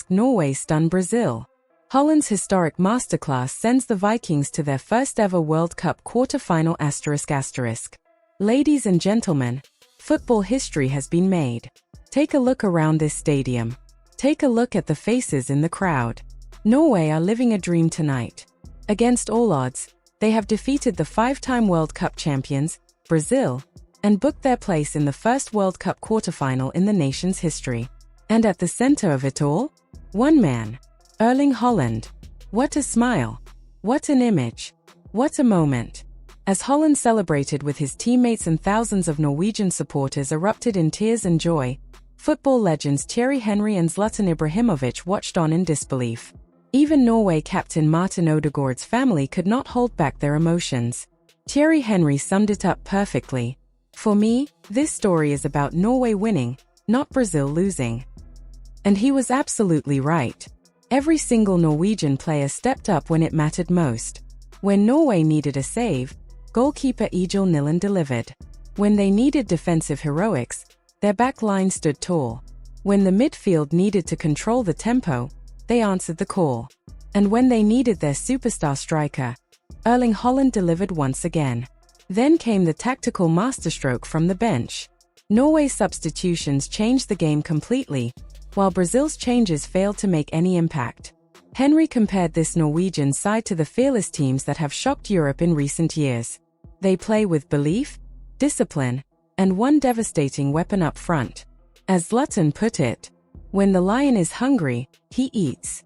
Norway stun Brazil. Haaland's historic masterclass sends the Vikings to their first ever World Cup quarterfinal. Ladies and gentlemen, football history has been made. Take a look around this stadium. Take a look at the faces in the crowd. Norway are living a dream tonight. Against all odds, they have defeated the five-time World Cup champions, Brazil, and booked their place in the first World Cup quarterfinal in the nation's history. And at the center of it all, one man, Erling Haaland. What a smile! What an image! What a moment! As Haaland celebrated with his teammates and thousands of Norwegian supporters erupted in tears and joy, football legends Thierry Henry and Zlatan Ibrahimovic watched on in disbelief. Even Norway captain Martin Odegaard's family could not hold back their emotions. Thierry Henry summed it up perfectly. "For me, this story is about Norway winning, not Brazil losing." And he was absolutely right. Every single Norwegian player stepped up when it mattered most. When Norway needed a save, goalkeeper Egil Haaland delivered. When they needed defensive heroics, their back line stood tall. When the midfield needed to control the tempo, they answered the call. And when they needed their superstar striker, Erling Haaland delivered once again. Then came the tactical masterstroke from the bench. Norway's substitutions changed the game completely, while Brazil's changes failed to make any impact. Henry compared this Norwegian side to the fearless teams that have shocked Europe in recent years. They play with belief, discipline, and one devastating weapon up front. As Zlatan put it, "When the lion is hungry, he eats."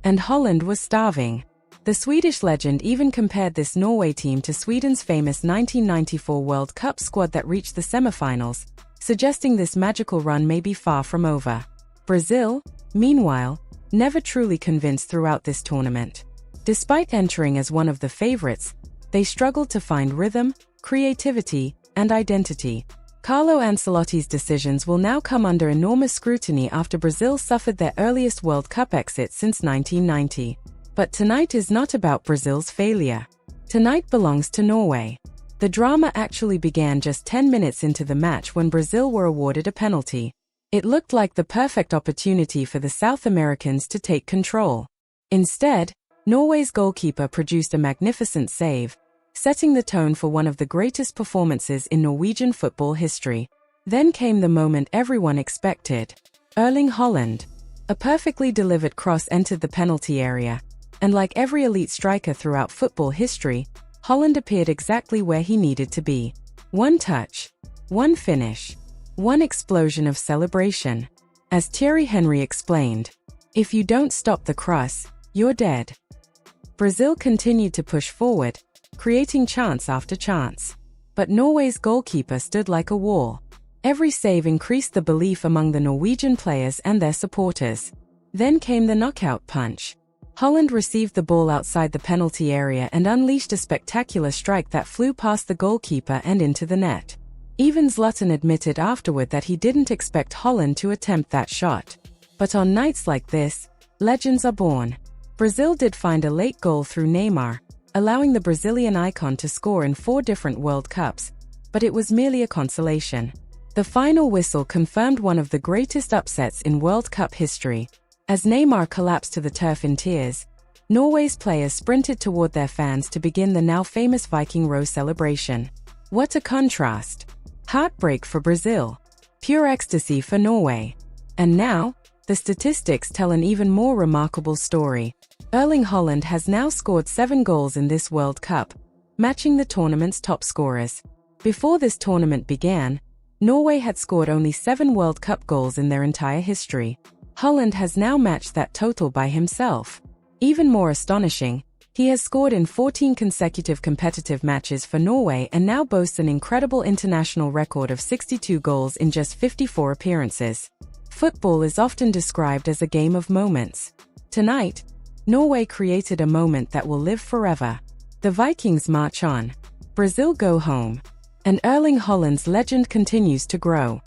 And Haaland was starving. The Swedish legend even compared this Norway team to Sweden's famous 1994 World Cup squad that reached the semifinals, suggesting this magical run may be far from over. Brazil, meanwhile, never truly convinced throughout this tournament. Despite entering as one of the favorites, they struggled to find rhythm, creativity, and identity. Carlo Ancelotti's decisions will now come under enormous scrutiny after Brazil suffered their earliest World Cup exit since 1990. But tonight is not about Brazil's failure. Tonight belongs to Norway. The drama actually began just 10 minutes into the match when Brazil were awarded a penalty. It looked like the perfect opportunity for the South Americans to take control. Instead, Norway's goalkeeper produced a magnificent save, setting the tone for one of the greatest performances in Norwegian football history. Then came the moment everyone expected. Erling Haaland. A perfectly delivered cross entered the penalty area, and like every elite striker throughout football history, Haaland appeared exactly where he needed to be. One touch, one finish, one explosion of celebration. As Thierry Henry explained, "If you don't stop the cross, you're dead." Brazil continued to push forward, creating chance after chance. But Norway's goalkeeper stood like a wall. Every save increased the belief among the Norwegian players and their supporters. Then came the knockout punch. Haaland received the ball outside the penalty area and unleashed a spectacular strike that flew past the goalkeeper and into the net. Even Zlatan admitted afterward that he didn't expect Haaland to attempt that shot. But on nights like this, legends are born. Brazil did find a late goal through Neymar, allowing the Brazilian icon to score in 4 different World Cups, but it was merely a consolation. The final whistle confirmed one of the greatest upsets in World Cup history. As Neymar collapsed to the turf in tears, Norway's players sprinted toward their fans to begin the now famous Viking row celebration. What a contrast! Heartbreak for Brazil, pure ecstasy for Norway. And now, the statistics tell an even more remarkable story. Erling Haaland has now scored 7 goals in this World Cup, matching the tournament's top scorers. Before this tournament began, Norway had scored only 7 World Cup goals in their entire history. Haaland has now matched that total by himself. Even more astonishing, he has scored in 14 consecutive competitive matches for Norway and now boasts an incredible international record of 62 goals in just 54 appearances. Football is often described as a game of moments. Tonight, Norway created a moment that will live forever. The Vikings march on. Brazil go home. And Erling Haaland's legend continues to grow.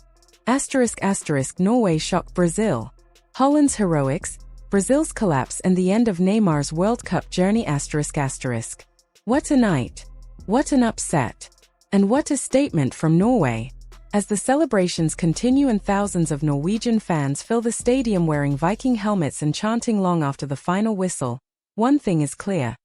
Norway shocked Brazil. Haaland's heroics, Brazil's collapse and the end of Neymar's World Cup journey. What a night. What an upset. And what a statement from Norway. As the celebrations continue and thousands of Norwegian fans fill the stadium wearing Viking helmets and chanting long after the final whistle, one thing is clear.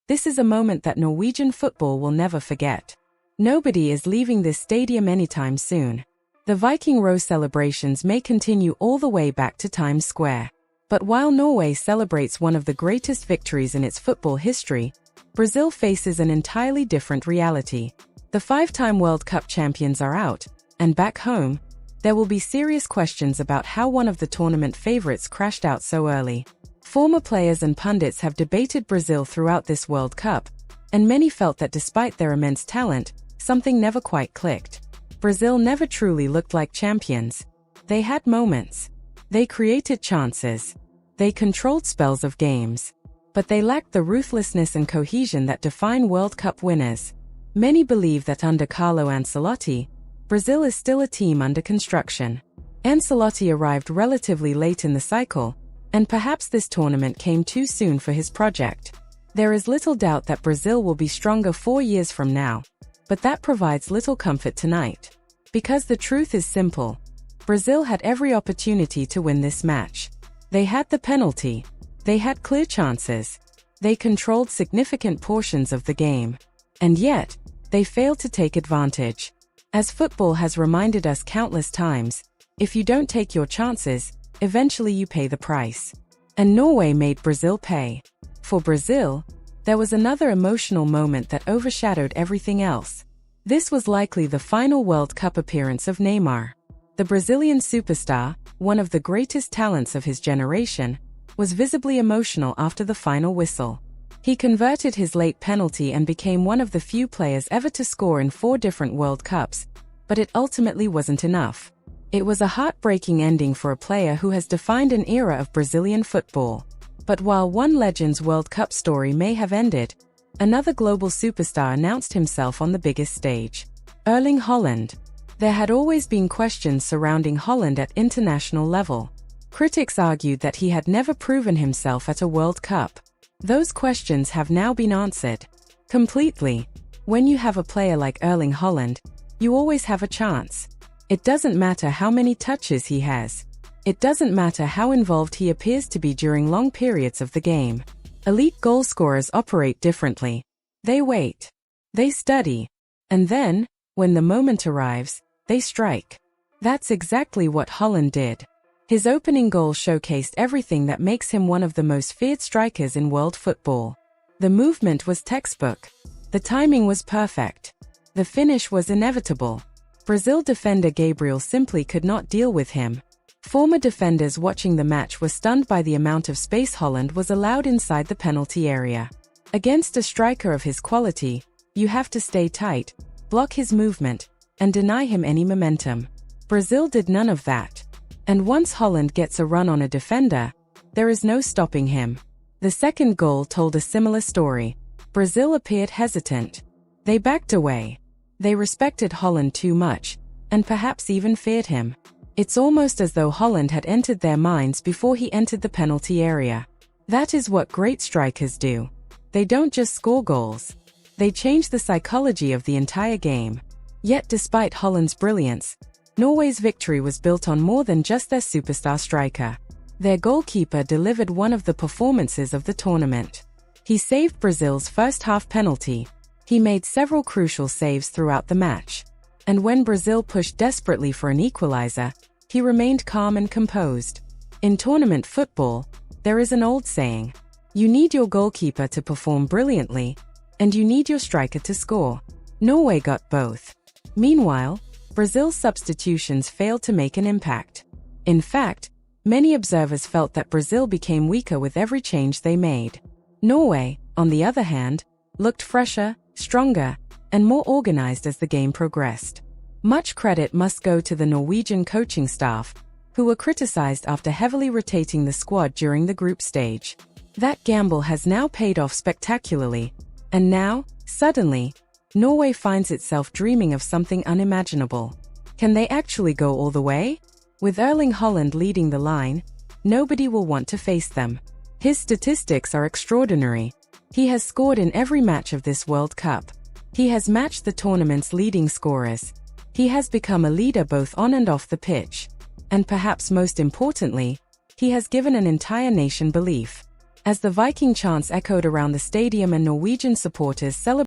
This is a moment that Norwegian football will never forget. Nobody is leaving this stadium anytime soon. The Viking Row celebrations may continue all the way back to Times Square. But while Norway celebrates one of the greatest victories in its football history, Brazil faces an entirely different reality. The five-time World Cup champions are out, and back home, there will be serious questions about how one of the tournament favorites crashed out so early. Former players and pundits have debated Brazil throughout this World Cup, and many felt that despite their immense talent, something never quite clicked. Brazil never truly looked like champions. They had moments. They created chances. They controlled spells of games. But they lacked the ruthlessness and cohesion that define World Cup winners. Many believe that under Carlo Ancelotti, Brazil is still a team under construction. Ancelotti arrived relatively late in the cycle, and perhaps this tournament came too soon for his project. There is little doubt that Brazil will be stronger 4 years from now, but that provides little comfort tonight. Because the truth is simple. Brazil had every opportunity to win this match. They had the penalty. They had clear chances. They controlled significant portions of the game. And yet, they failed to take advantage. As football has reminded us countless times, if you don't take your chances, eventually you pay the price. And Norway made Brazil pay. For Brazil, there was another emotional moment that overshadowed everything else. This was likely the final World Cup appearance of Neymar. The Brazilian superstar, one of the greatest talents of his generation, was visibly emotional after the final whistle. He converted his late penalty and became one of the few players ever to score in 4 different World Cups, but it ultimately wasn't enough. It was a heartbreaking ending for a player who has defined an era of Brazilian football. But while one legend's World Cup story may have ended, another global superstar announced himself on the biggest stage. Erling Haaland. There had always been questions surrounding Haaland at international level. Critics argued that he had never proven himself at a World Cup. Those questions have now been answered. Completely. When you have a player like Erling Haaland, you always have a chance. It doesn't matter how many touches he has. It doesn't matter how involved he appears to be during long periods of the game. Elite goal scorers operate differently. They wait. They study. And then, when the moment arrives, they strike. That's exactly what Haaland did. His opening goal showcased everything that makes him one of the most feared strikers in world football. The movement was textbook. The timing was perfect. The finish was inevitable. Brazil defender Gabriel simply could not deal with him. Former defenders watching the match were stunned by the amount of space Haaland was allowed inside the penalty area. Against a striker of his quality, you have to stay tight, block his movement, and deny him any momentum. Brazil did none of that. And once Haaland gets a run on a defender, there is no stopping him. The second goal told a similar story. Brazil appeared hesitant. They backed away. They respected Haaland too much, and perhaps even feared him. It's almost as though Haaland had entered their minds before he entered the penalty area. That is what great strikers do. They don't just score goals. They change the psychology of the entire game. Yet despite Haaland's brilliance, Norway's victory was built on more than just their superstar striker. Their goalkeeper delivered one of the performances of the tournament. He saved Brazil's first-half penalty. He made several crucial saves throughout the match. And when Brazil pushed desperately for an equalizer, he remained calm and composed. In tournament football, there is an old saying: you need your goalkeeper to perform brilliantly, and you need your striker to score. Norway got both. Meanwhile, Brazil's substitutions failed to make an impact. In fact, many observers felt that Brazil became weaker with every change they made. Norway, on the other hand, looked fresher, stronger, and more organized as the game progressed. Much credit must go to the Norwegian coaching staff, who were criticized after heavily rotating the squad during the group stage. That gamble has now paid off spectacularly, and now, suddenly, Norway finds itself dreaming of something unimaginable. Can they actually go all the way? With Erling Haaland leading the line, nobody will want to face them. His statistics are extraordinary. He has scored in every match of this World Cup. He has matched the tournament's leading scorers. He has become a leader both on and off the pitch. And perhaps most importantly, he has given an entire nation belief. As the Viking chants echoed around the stadium and Norwegian supporters celebrated